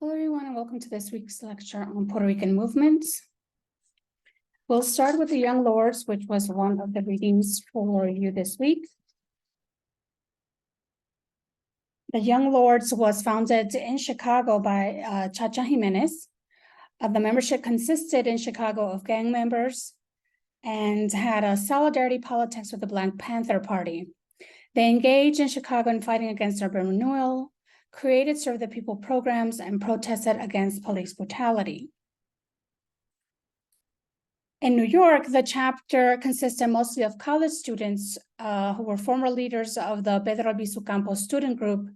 Hello, everyone, and welcome to this week's lecture on Puerto Rican movements. We'll start with the Young Lords, which was one of the readings for you this week. The Young Lords was founded in Chicago by Chacha Jimenez. The membership consisted in Chicago of gang members and had a solidarity politics with the Black Panther Party. They engaged in Chicago in fighting against urban renewal, created Serve the People programs, and protested against police brutality. In New York, the chapter consisted mostly of college students who were former leaders of the Pedro Albizu Campos student group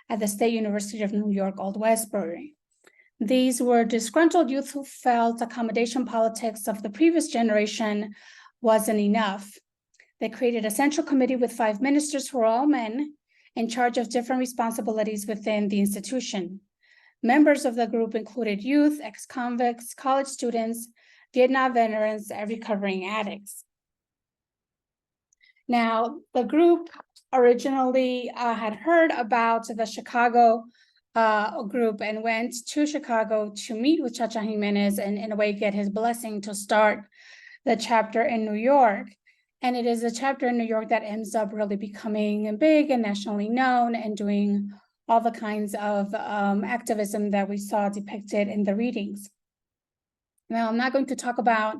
at the State University of New York, Old Westbury. These were disgruntled youth who felt accommodation politics of the previous generation wasn't enough. They created a central committee with 5 ministers who were all men, in charge of different responsibilities within the institution. Members of the group included youth, ex-convicts, college students, Vietnam veterans, and recovering addicts. Now, the group originally had heard about the Chicago group and went to Chicago to meet with Chacha Jimenez and in a way get his blessing to start the chapter in New York. And it is a chapter in New York that ends up really becoming big and nationally known and doing all the kinds of activism that we saw depicted in the readings. Now, I'm not going to talk about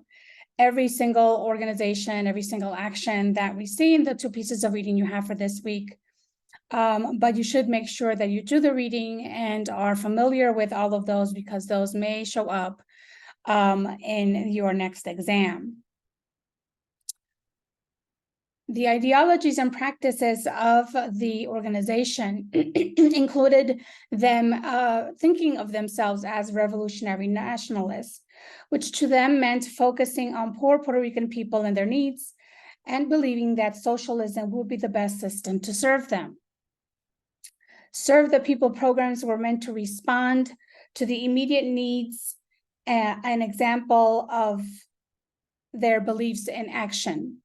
every single organization, every single action that we see in the 2 pieces of reading you have for this week, but you should make sure that you do the reading and are familiar with all of those because those may show up in your next exam. The ideologies and practices of the organization included them thinking of themselves as revolutionary nationalists, which to them meant focusing on poor Puerto Rican people and their needs and believing that socialism would be the best system to serve them. Serve the People programs were meant to respond to the immediate needs, an example of their beliefs in action.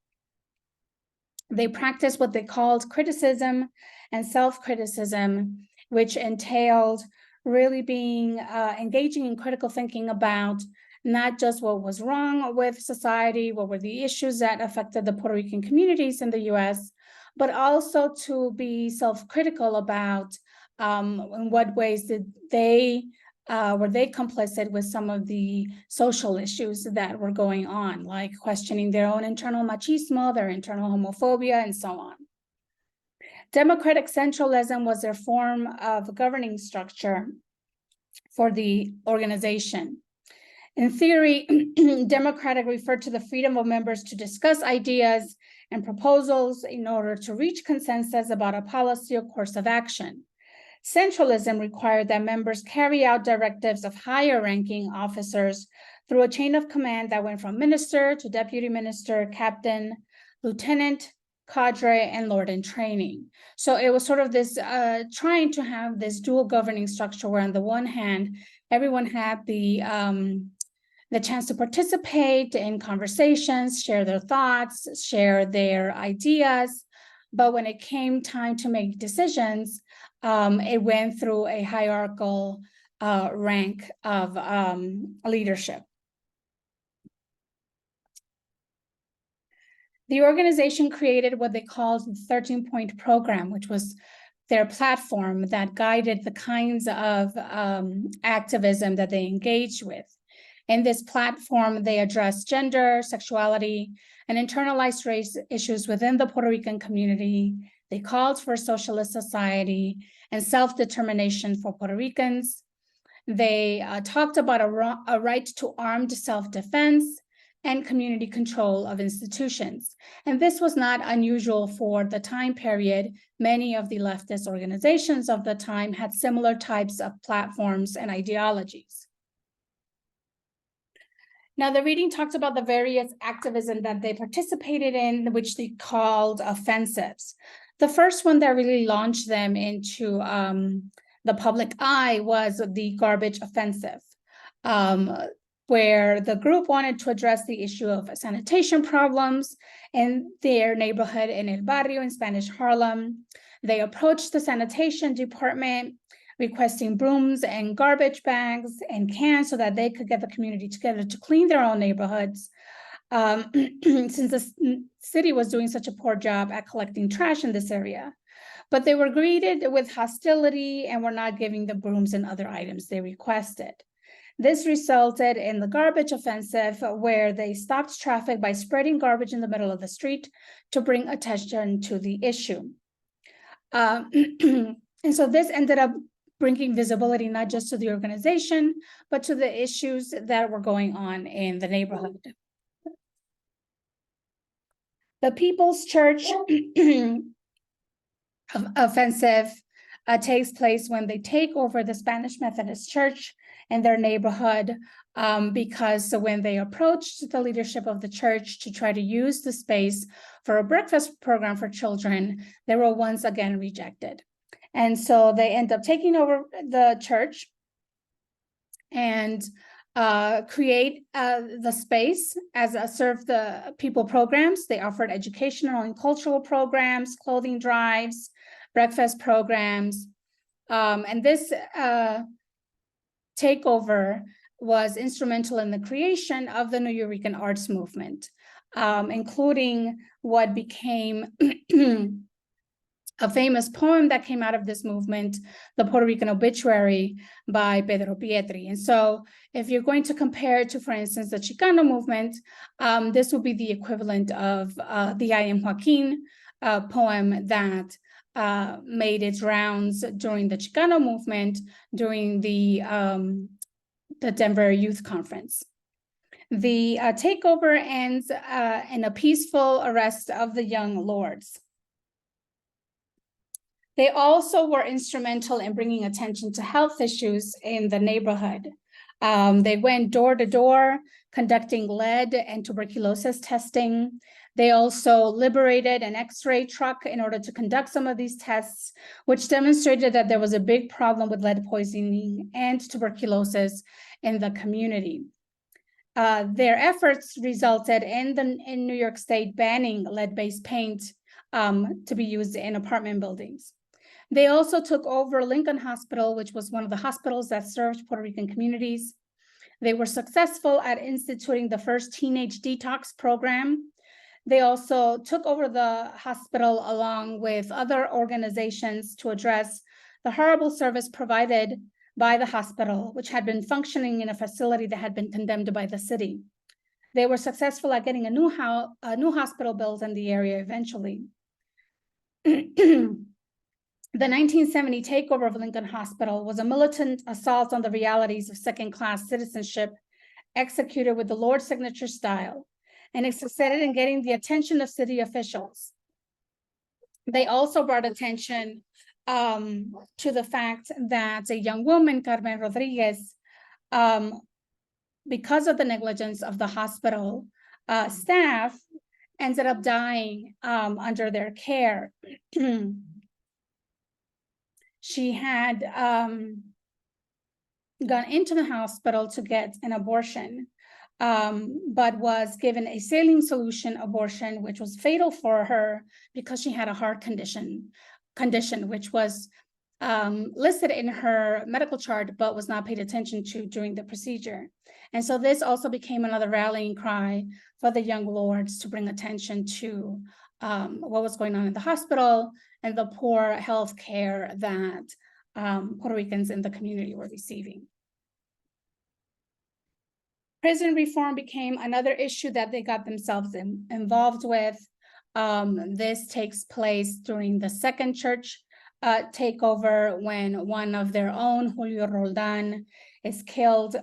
They practiced what they called criticism and self-criticism, which entailed really being engaging in critical thinking about not just what was wrong with society, what were the issues that affected the Puerto Rican communities in the US, but also to be self-critical about in what ways did they were they complicit with some of the social issues that were going on, like questioning their own internal machismo, their internal homophobia, and so on. Democratic centralism was their form of governing structure for the organization. In theory, democratic referred to the freedom of members to discuss ideas and proposals in order to reach consensus about a policy or course of action. Centralism required that members carry out directives of higher-ranking officers through a chain of command that went from minister to deputy minister, captain, lieutenant, cadre, and lord in training. So it was sort of this trying to have this dual governing structure where on the one hand, everyone had the chance to participate in conversations, share their thoughts, share their ideas. But when it came time to make decisions, it went through a hierarchical rank of leadership. The organization created what they called the 13-point program, which was their platform that guided the kinds of activism that they engaged with. In this platform, they addressed gender, sexuality, and internalized race issues within the Puerto Rican community. They called for a socialist society and self-determination for Puerto Ricans. They talked about a right to armed self-defense and community control of institutions. And this was not unusual for the time period. Many of the leftist organizations of the time had similar types of platforms and ideologies. Now, the reading talks about the various activism that they participated in, which they called offensives. The first one that really launched them into the public eye was the garbage offensive, where the group wanted to address the issue of sanitation problems in their neighborhood in El Barrio in Spanish Harlem. They approached the sanitation department requesting brooms and garbage bags and cans so that they could get the community together to clean their own neighborhoods. Since the city was doing such a poor job at collecting trash in this area. But they were greeted with hostility and were not giving the brooms and other items they requested. This resulted in the garbage offensive, where they stopped traffic by spreading garbage in the middle of the street to bring attention to the issue. And so this ended up bringing visibility not just to the organization, but to the issues that were going on in the neighborhood. The People's Church offensive takes place when they take over the Spanish Methodist Church in their neighborhood, because when they approached the leadership of the church to try to use the space for a breakfast program for children, they were once again rejected. And so they end up taking over the church and create the space as serve the people programs. They offered educational and cultural programs, clothing drives, breakfast programs. And this takeover was instrumental in the creation of the Nuyorican arts movement, including what became a famous poem that came out of this movement, the Puerto Rican Obituary by Pedro Pietri. And so if you're going to compare it to, for instance, the Chicano movement, this would be the equivalent of the I Am Joaquin poem that made its rounds during the Chicano movement during the Denver Youth Conference. The takeover ends in a peaceful arrest of the young lords. They also were instrumental in bringing attention to health issues in the neighborhood. They went door to door, conducting lead and tuberculosis testing. They also liberated an X-ray truck in order to conduct some of these tests, which demonstrated that there was a big problem with lead poisoning and tuberculosis in the community. Their efforts resulted in New York State banning lead-based paint to be used in apartment buildings. They also took over Lincoln Hospital, which was one of the hospitals that served Puerto Rican communities. They were successful at instituting the first teenage detox program. They also took over the hospital along with other organizations to address the horrible service provided by the hospital, which had been functioning in a facility that had been condemned by the city. They were successful at getting a new hospital built in the area eventually. The 1970 takeover of Lincoln Hospital was a militant assault on the realities of second-class citizenship executed with the Lord's signature style, and it succeeded in getting the attention of city officials. They also brought attention to the fact that a young woman, Carmen Rodriguez, because of the negligence of the hospital staff, ended up dying under their care. She had gone into the hospital to get an abortion, but was given a saline solution abortion, which was fatal for her because she had a heart condition, which was listed in her medical chart, but was not paid attention to during the procedure. And so this also became another rallying cry for the young lords to bring attention to what was going on in the hospital and the poor health care that Puerto Ricans in the community were receiving. Prison reform became another issue that they got themselves involved with. This takes place during the second church takeover, when one of their own, Julio Roldan, is killed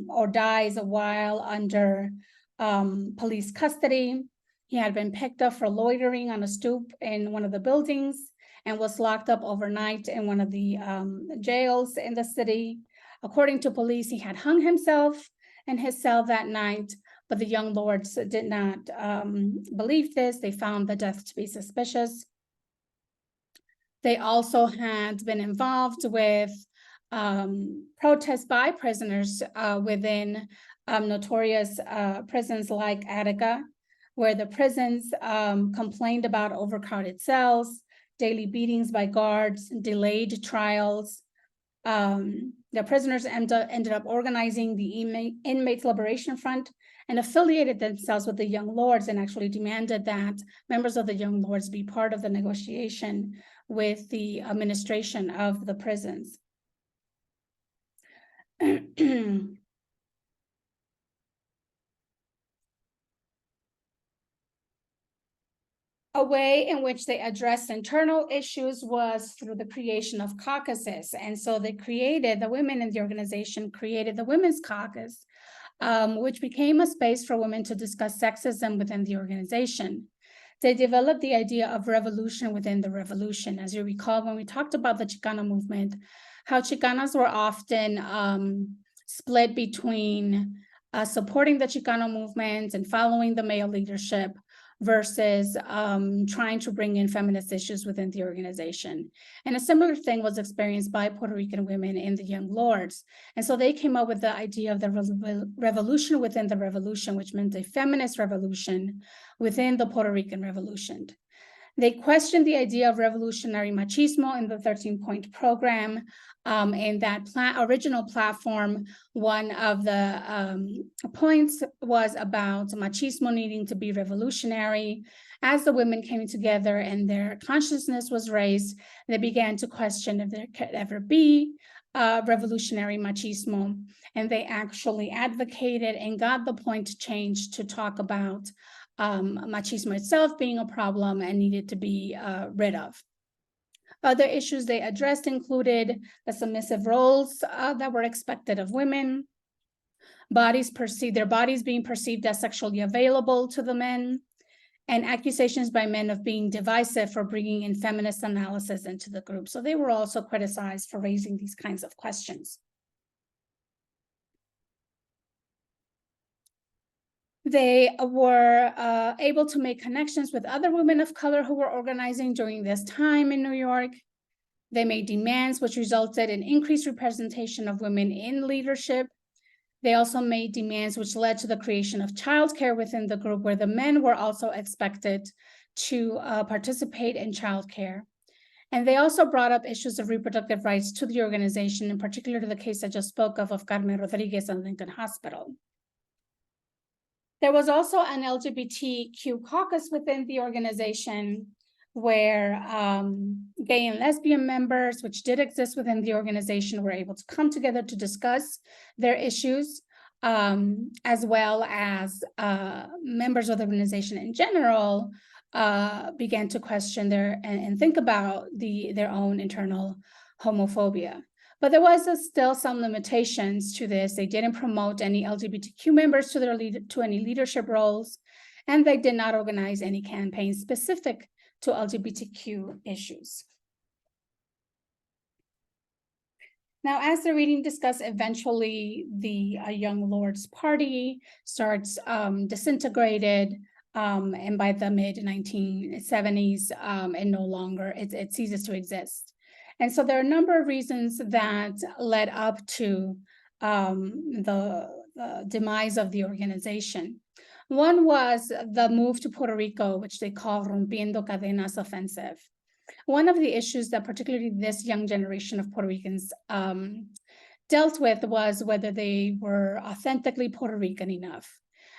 or dies while under police custody. He had been picked up for loitering on a stoop in one of the buildings and was locked up overnight in one of the jails in the city. According to police, he had hung himself in his cell that night, but the young lords did not believe this. They found the death to be suspicious. They also had been involved with protests by prisoners within notorious prisons like Attica, where the prisons complained about overcrowded cells, daily beatings by guards, delayed trials. The prisoners ended up organizing the Inmates Liberation Front and affiliated themselves with the Young Lords and actually demanded that members of the Young Lords be part of the negotiation with the administration of the prisons. A way in which they addressed internal issues was through the creation of caucuses. And so they created, the women in the organization created the Women's Caucus, which became a space for women to discuss sexism within the organization. They developed the idea of revolution within the revolution. As you recall, when we talked about the Chicano movement, how Chicanas were often split between supporting the Chicano movement and following the male leadership versus trying to bring in feminist issues within the organization. And a similar thing was experienced by Puerto Rican women in the Young Lords. And so they came up with the idea of the revolution within the revolution, which meant a feminist revolution within the Puerto Rican Revolution. They questioned the idea of revolutionary machismo in the 13-point program. In that original platform, one of the points was about machismo needing to be revolutionary. As the women came together and their consciousness was raised, they began to question if there could ever be revolutionary machismo. And they actually advocated and got the point changed to talk about machismo itself being a problem and needed to be rid of. Other issues they addressed included the submissive roles that were expected of women, their bodies being perceived as sexually available to the men, and accusations by men of being divisive for bringing in feminist analysis into the group. So they were also criticized for raising these kinds of questions. They were able to make connections with other women of color who were organizing during this time in New York. They made demands which resulted in increased representation of women in leadership. They also made demands which led to the creation of childcare within the group, where the men were also expected to participate in childcare. And they also brought up issues of reproductive rights to the organization, in particular to the case I just spoke of Carmen Rodriguez and Lincoln Hospital. There was also an LGBTQ caucus within the organization where gay and lesbian members, which did exist within the organization, were able to come together to discuss their issues, as well as members of the organization in general began to question and think about their own internal homophobia. But there was still some limitations to this. They didn't promote any LGBTQ members to any leadership roles, and they did not organize any campaigns specific to LGBTQ issues. Now, as the reading discussed, eventually the Young Lords Party starts disintegrated, and by the mid-1970s, it ceases to exist. And so there are a number of reasons that led up to the demise of the organization. One was the move to Puerto Rico, which they call Rompiendo Cadenas Offensive. One of the issues that particularly this young generation of Puerto Ricans dealt with was whether they were authentically Puerto Rican enough.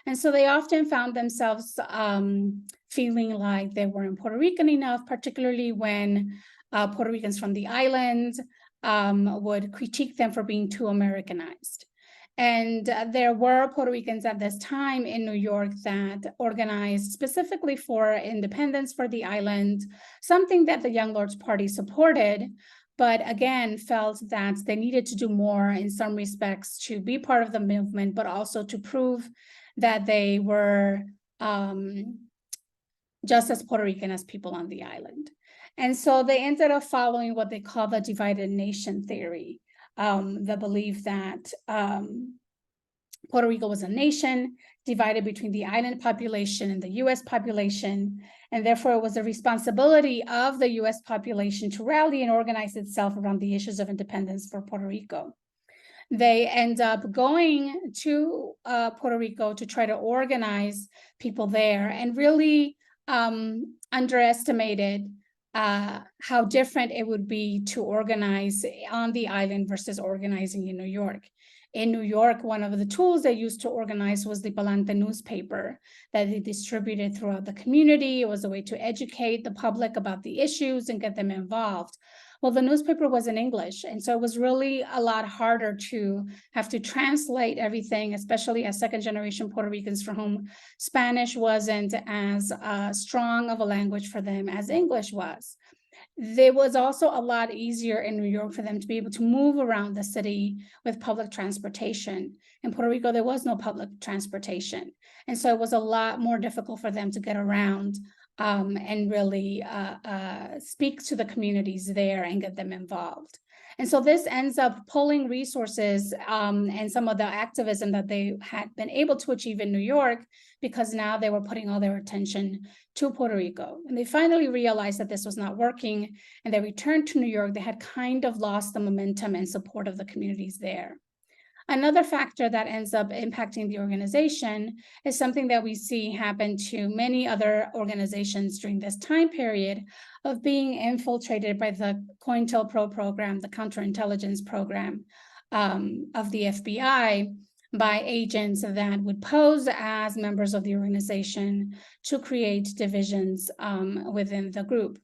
And so they often found themselves feeling like they weren't Puerto Rican enough, particularly when Puerto Ricans from the island would critique them for being too Americanized. And there were Puerto Ricans at this time in New York that organized specifically for independence for the island, something that the Young Lords Party supported, but again, felt that they needed to do more in some respects to be part of the movement, but also to prove that they were just as Puerto Rican as people on the island. And so they ended up following what they call the divided nation theory, the belief that Puerto Rico was a nation divided between the island population and the US population, and therefore it was the responsibility of the US population to rally and organize itself around the issues of independence for Puerto Rico. They end up going to Puerto Rico to try to organize people there and really underestimated how different it would be to organize on the island versus organizing in New York. In New York, one of the tools they used to organize was the Palante newspaper that they distributed throughout the community. It was a way to educate the public about the issues and get them involved. Well, the newspaper was in English, and so it was really a lot harder to have to translate everything, especially as second-generation Puerto Ricans for whom Spanish wasn't as strong of a language for them as English was. There was also a lot easier in New York for them to be able to move around the city with public transportation. In Puerto Rico, there was no public transportation. And so it was a lot more difficult for them to get around and really speak to the communities there and get them involved. And so this ends up pulling resources and some of the activism that they had been able to achieve in New York, because now they were putting all their attention to Puerto Rico. And they finally realized that this was not working, and they returned to New York. They had kind of lost the momentum and support of the communities there. Another factor that ends up impacting the organization is something that we see happen to many other organizations during this time period of being infiltrated by the COINTELPRO program, the counterintelligence program of the FBI, by agents that would pose as members of the organization to create divisions within the group.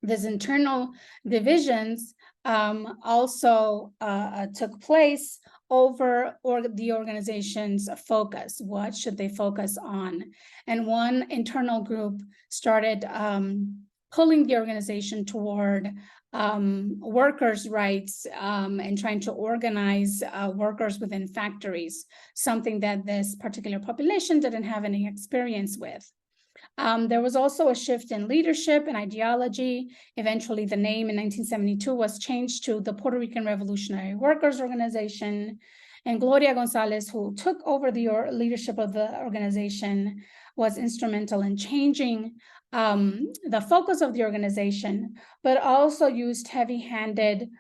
These internal divisions also took place over the organization's focus. What should they focus on? And one internal group started pulling the organization toward workers' rights and trying to organize workers within factories, something that this particular population didn't have any experience with. There was also a shift in leadership and ideology. Eventually, the name in 1972 was changed to the Puerto Rican Revolutionary Workers Organization. And Gloria Gonzalez, who took over the leadership of the organization, was instrumental in changing the focus of the organization, but also used heavy-handed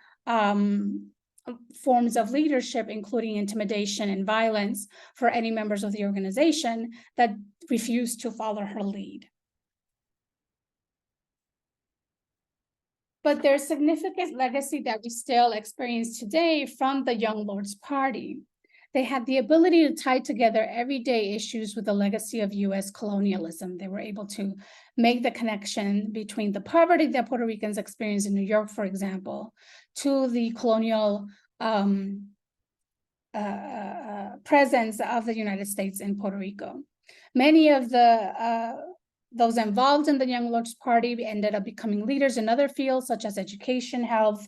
forms of leadership, including intimidation and violence, for any members of the organization that refused to follow her lead. But there's significant legacy that we still experience today from the Young Lords Party. They had the ability to tie together everyday issues with the legacy of US colonialism. They were able to make the connection between the poverty that Puerto Ricans experienced in New York, for example, to the colonial presence of the United States in Puerto Rico. Many of those involved in the Young Lords Party ended up becoming leaders in other fields such as education, health,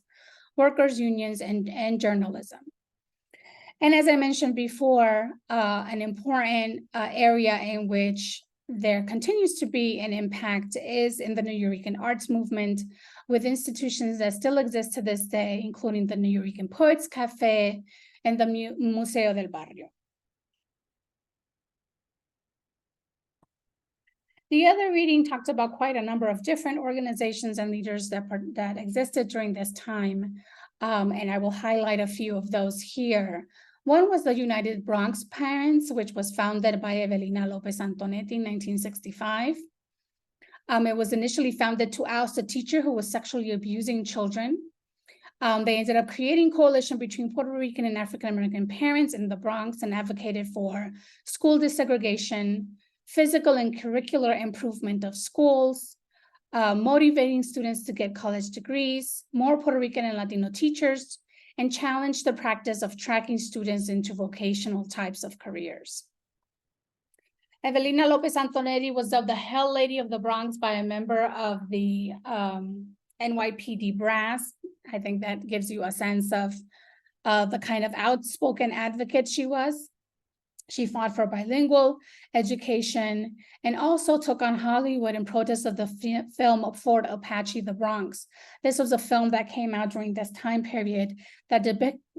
workers' unions, and journalism. And as I mentioned before, an important area in which there continues to be an impact is in the Nuyorican arts movement, with institutions that still exist to this day, including the Nuyorican Poets Cafe and the Museo del Barrio. The other reading talked about quite a number of different organizations and leaders that existed during this time, and I will highlight a few of those here. One was the United Bronx Parents, which was founded by Evelina Lopez Antonetti in 1965. It was initially founded to oust a teacher who was sexually abusing children. They ended up creating a coalition between Puerto Rican and African-American parents in the Bronx and advocated for school desegregation, physical and curricular improvement of schools, motivating students to get college degrees, more Puerto Rican and Latino teachers, and challenged the practice of tracking students into vocational types of careers. Evelina Lopez Antonetti was dubbed the Hell Lady of the Bronx by a member of the NYPD brass. I think that gives you a sense of the kind of outspoken advocate she was. She fought for bilingual education and also took on Hollywood in protest of the film Fort Apache, The Bronx. This was a film that came out during this time period that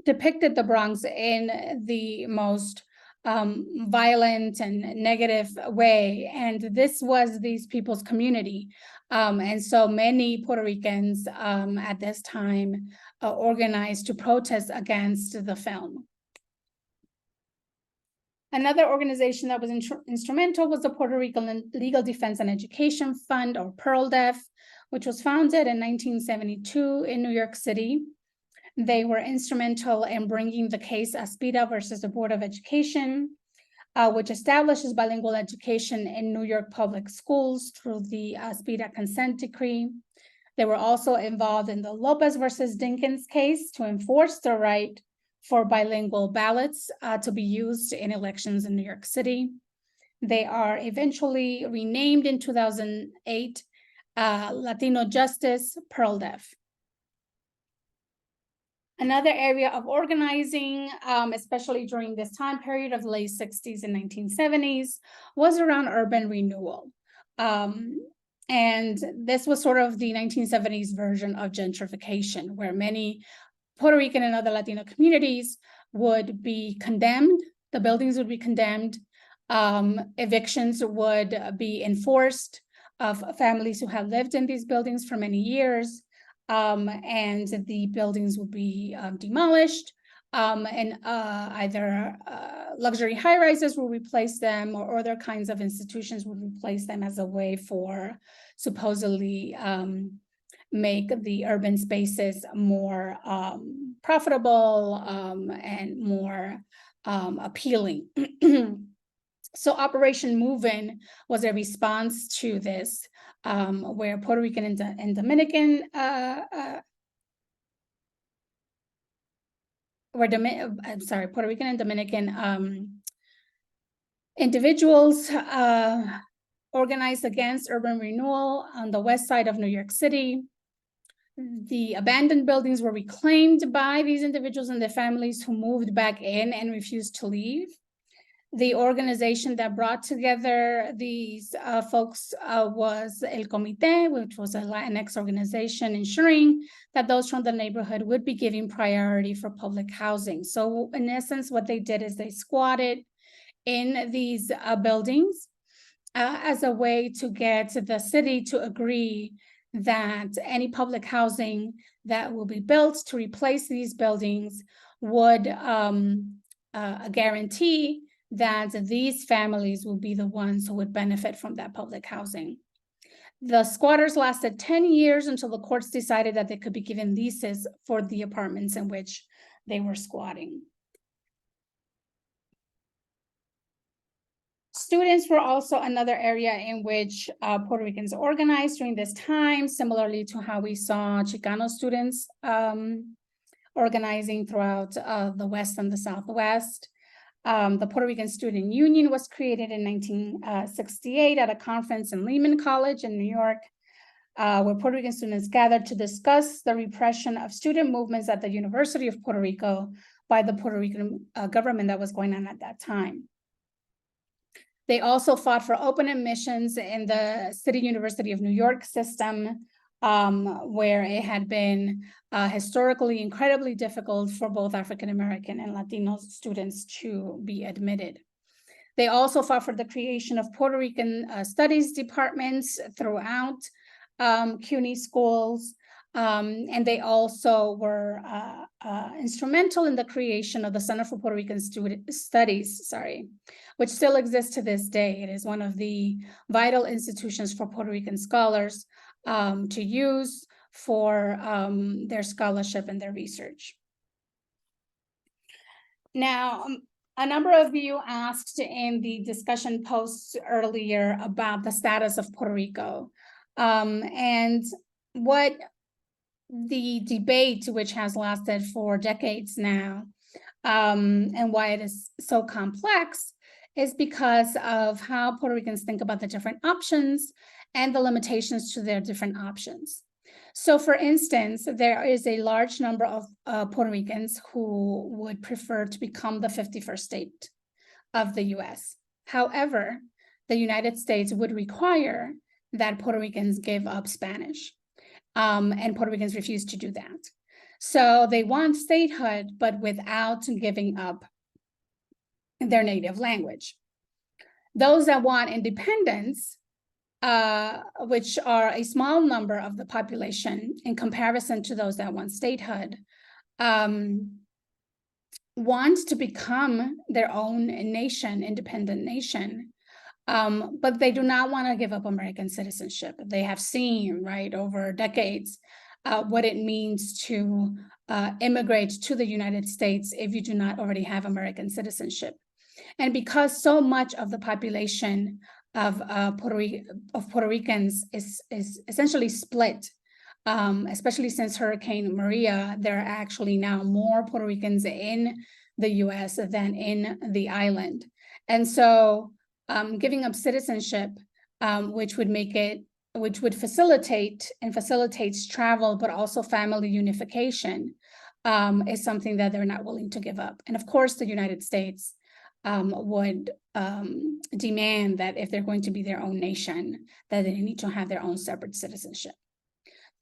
depicted the Bronx in the most violent and negative way. And this was these people's community. And so many Puerto Ricans at this time organized to protest against the film. Another organization that was instrumental was the Puerto Rican Legal Defense and Education Fund, or PERLDEF, which was founded in 1972 in New York City. They were instrumental in bringing the case Aspida versus the Board of Education, which establishes bilingual education in New York public schools through the Aspida consent decree. They were also involved in the Lopez versus Dinkins case to enforce the right for bilingual ballots to be used in elections in New York City. They are eventually renamed in 2008 Latino Justice PearlDev. Another area of organizing, especially during this time period of the late 60s and 1970s, was around urban renewal. And this was sort of the 1970s version of gentrification, where many Puerto Rican and other Latino communities would be condemned, the buildings would be condemned, evictions would be enforced of families who had lived in these buildings for many years, and the buildings would be demolished, and either luxury high-rises will replace them, or other kinds of institutions would replace them as a way for supposedly make the urban spaces more profitable and more appealing. So Operation Move-In was a response to this, where Puerto Rican and Dominican Puerto Rican and Dominican individuals organized against urban renewal on the west side of New York City. The abandoned buildings were reclaimed by these individuals and their families who moved back in and refused to leave. The organization that brought together these folks was El Comité, which was a Latinx organization, ensuring that those from the neighborhood would be given priority for public housing. So in essence, what they did is they squatted in these buildings as a way to get the city to agree that any public housing that will be built to replace these buildings would guarantee that these families will be the ones who would benefit from that public housing. The squatters lasted 10 years until the courts decided that they could be given leases for the apartments in which they were squatting. Students were also another area in which Puerto Ricans organized during this time, similarly to how we saw Chicano students organizing throughout the West and the Southwest. The Puerto Rican Student Union was created in 1968 at a conference in Lehman College in New York, where Puerto Rican students gathered to discuss the repression of student movements at the University of Puerto Rico by the Puerto Rican government that was going on at that time. They also fought for open admissions in the City University of New York system, where it had been historically incredibly difficult for both African-American and Latino students to be admitted. They also fought for the creation of Puerto Rican studies departments throughout CUNY schools, and they also were instrumental in the creation of the Center for Puerto Rican Studies, which still exists to this day. It is one of the vital institutions for Puerto Rican scholars to use for their scholarship and their research. Now, a number of you asked in the discussion posts earlier about the status of Puerto Rico and what the debate, which has lasted for decades now, and why it is so complex, is because of how Puerto Ricans think about the different options and the limitations to their different options. So for instance, there is a large number of Puerto Ricans who would prefer to become the 51st state of the US. However, the United States would require that Puerto Ricans give up Spanish, and Puerto Ricans refuse to do that. So they want statehood, but without giving up their native language. Those that want independence, which are a small number of the population in comparison to those that want statehood, want to become their own nation, independent nation, But they do not want to give up American citizenship. They have seen, right, over decades, what it means to immigrate to the United States if you do not already have American citizenship. And because so much of the population of Puerto Ricans is essentially split, especially since Hurricane Maria, there are actually now more Puerto Ricans in the US than in the island. And so giving up citizenship, which would facilitate and facilitates travel, but also family unification, is something that they're not willing to give up. And of course, the United States would demand that if they're going to be their own nation, that they need to have their own separate citizenship.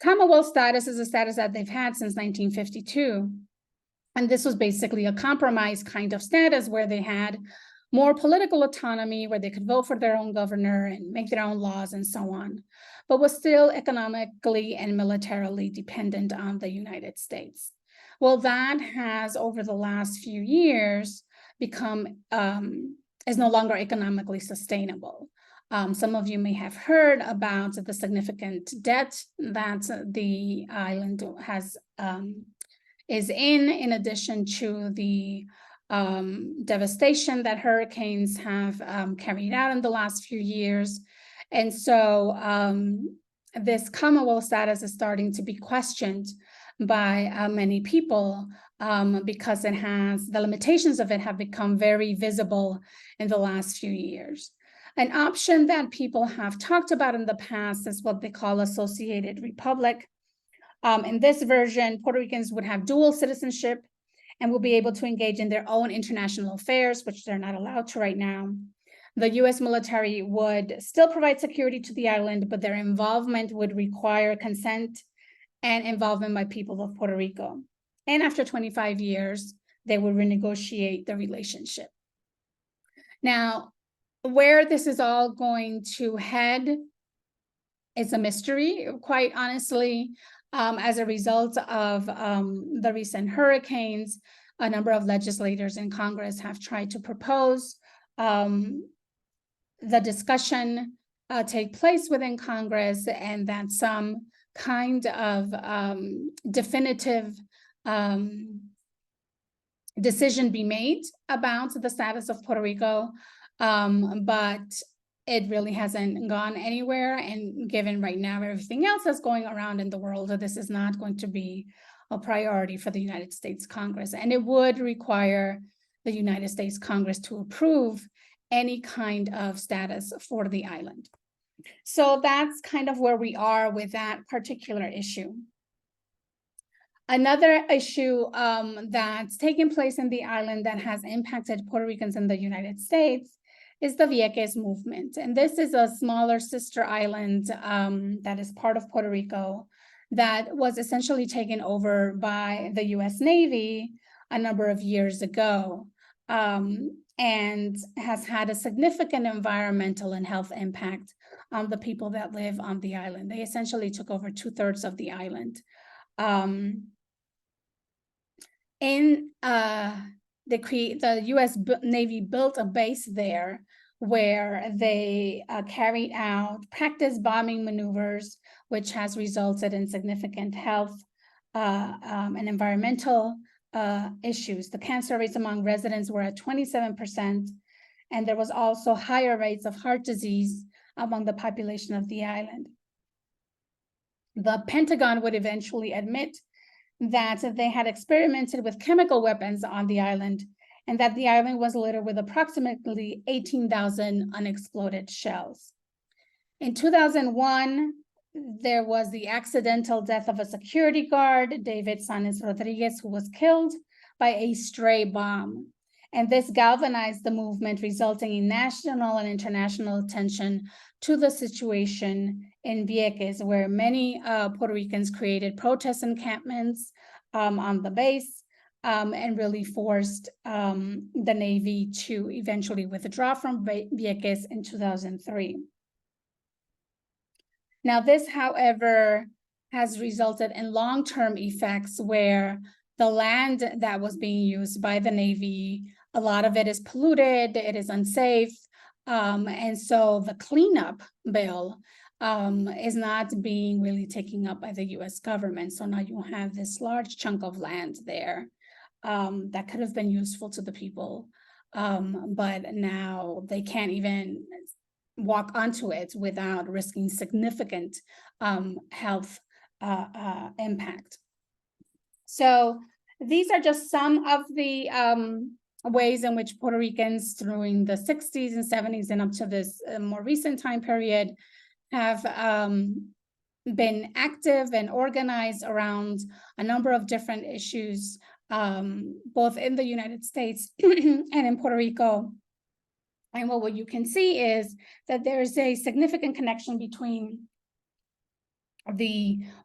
Commonwealth status is a status that they've had since 1952. And this was basically a compromise kind of status where they had more political autonomy, where they could vote for their own governor and make their own laws and so on, but was still economically and militarily dependent on the United States. Well, that has, over the last few years, become, is no longer economically sustainable. Some of you may have heard about the significant debt that the island has, is in addition to the devastation that hurricanes have carried out in the last few years. And so this Commonwealth status is starting to be questioned by many people because it has, the limitations of it have become very visible in the last few years. An option that people have talked about in the past is what they call associated republic. In this version, Puerto Ricans would have dual citizenship and will be able to engage in their own international affairs, which they're not allowed to right now. The US military would still provide security to the island, but their involvement would require consent and involvement by people of Puerto Rico. And after 25 years, they would renegotiate the relationship. Now, where this is all going to head is a mystery, quite honestly. As a result of the recent hurricanes, a number of legislators in Congress have tried to propose the discussion take place within Congress, and that some kind of definitive decision be made about the status of Puerto Rico, but it really hasn't gone anywhere. And given right now everything else that's going around in the world, this is not going to be a priority for the United States Congress. And it would require the United States Congress to approve any kind of status for the island. So that's kind of where we are with that particular issue. Another issue that's taken place in the island that has impacted Puerto Ricans in the United States is the Vieques movement. And this is a smaller sister island that is part of Puerto Rico that was essentially taken over by the US Navy a number of years ago, and has had a significant environmental and health impact on the people that live on the island. They essentially took over 2/3 of the island. The US Navy built a base there where they carried out practice bombing maneuvers, which has resulted in significant health and environmental issues. The cancer rates among residents were at 27%, and there was also higher rates of heart disease among the population of the island. The Pentagon would eventually admit that they had experimented with chemical weapons on the island, and that the island was littered with approximately 18,000 unexploded shells. In 2001, there was the accidental death of a security guard, David Sanes Rodriguez, who was killed by a stray bomb. And this galvanized the movement, resulting in national and international attention to the situation in Vieques, where many Puerto Ricans created protest encampments on the base and really forced the Navy to eventually withdraw from Vieques in 2003. Now, this, however, has resulted in long-term effects where the land that was being used by the Navy, a lot of it is polluted, it is unsafe, And so the cleanup bill is not being really taken up by the US government. So now you have this large chunk of land there that could have been useful to the people. But now they can't even walk onto it without risking significant health impact. So these are just some of the ways in which Puerto Ricans during the 60s and 70s and up to this more recent time period have been active and organized around a number of different issues, both in the United States and in Puerto Rico. And what you can see is that there's a significant connection between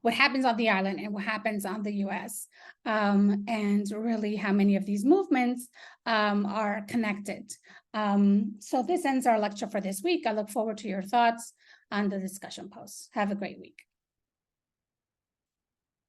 what happens on the island and what happens on the US, and really how many of these movements are connected. So this ends our lecture for this week. I look forward to your thoughts on the discussion posts. Have a great week.